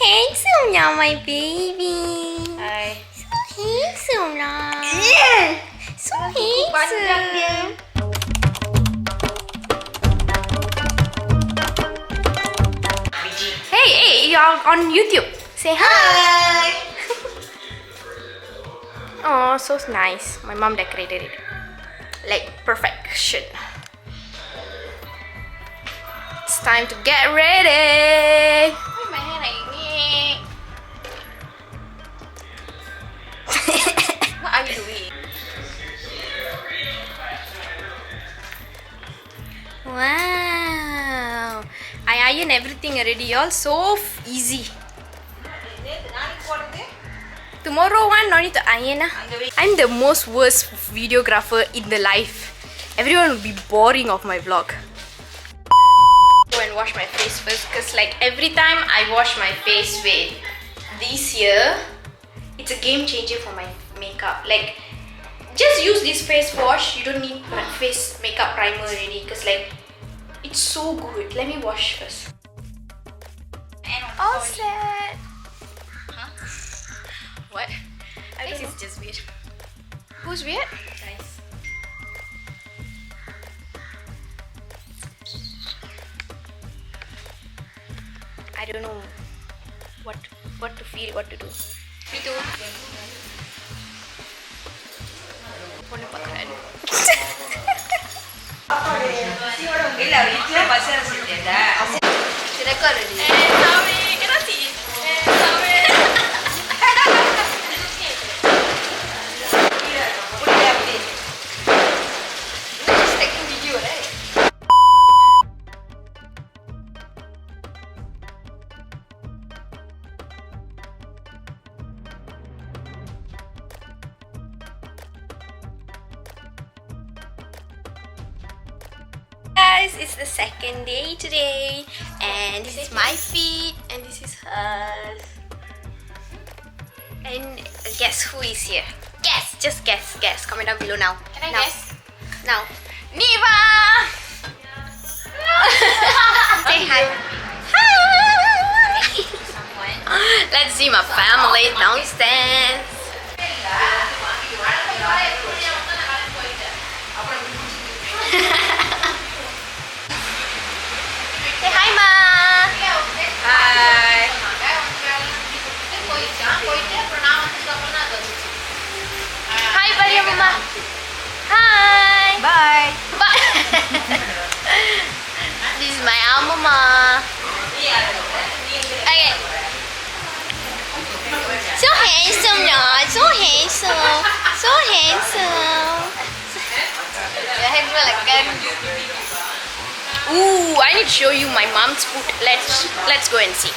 handsome now, my baby. Hai. So handsome lah. So Panjang dia. handsome. Hey, you're on YouTube. Say hi. Oh, so nice. My mom decorated it. Like perfection. It's time to get ready. Why my hair like ini? What are you doing? Wow. I iron everything already. All so easy. Tomorrow one no need to iron. I'm the most worst videographer in the life. Everyone will be boring of my vlog. Go and wash my face first, because like every time I wash my face with this here, it's a game changer for my makeup. Like just use this face wash. You don't need face makeup primer already, because like it's so good. Let me wash first. All set. Huh? What? I think it's just weird. Who's weird? Nice. I don't know what to feel, what to do. Me too. Ponnu pakkuran. Illa, itu pasal setia. Record already. Sorry, cannot see. Sorry. Just taking video, right? Guys, it's the second day today, and this is my feet and this is hers. And guess who is here? Guess, just guess. Comment down below now. Can I now. guess? Now. Niva! Say hi. Hi! Let's see my family downstairs. Say hi, Ma. Hi. Hi, Maria Mama. Hi. Bye. Bye. This is my mama. Okay. So handsome, no? So handsome. So handsome. Your hair grow like a Ooh, I need to show you my mom's food. Let's go and see.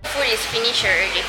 Food is finished already.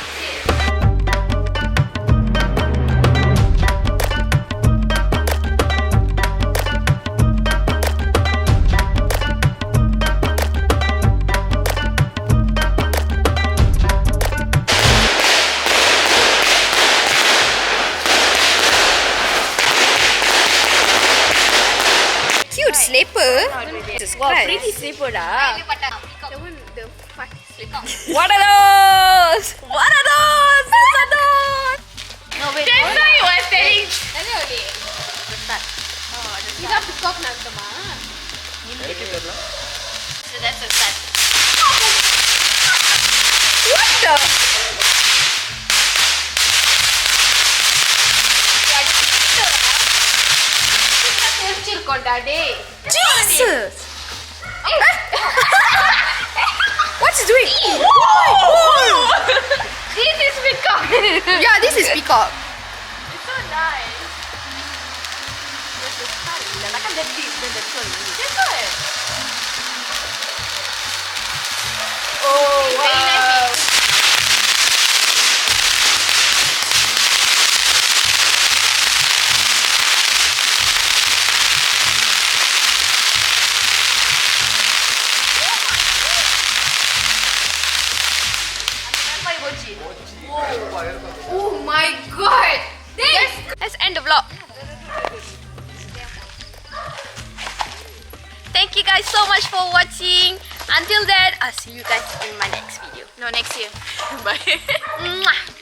Cute slipper. Jesus Wow, Christ. pretty slipper dah. The one, the fat slipper. What are those? What are those? What are those? No, wait. That's why I was telling. Kita peacock nantama. So that's a start. What the? Jesus! What's it doing? Whoa! This is peacock. Yeah, this is peacock. It's so nice. There's the sun. Dah kan jadi then the sun. That's it. Oh, Very nice. Oh my god! Let's end the vlog. Thank you guys so much for watching. Until then, I'll see you guys in my next video. No, next year. Bye. Mwah.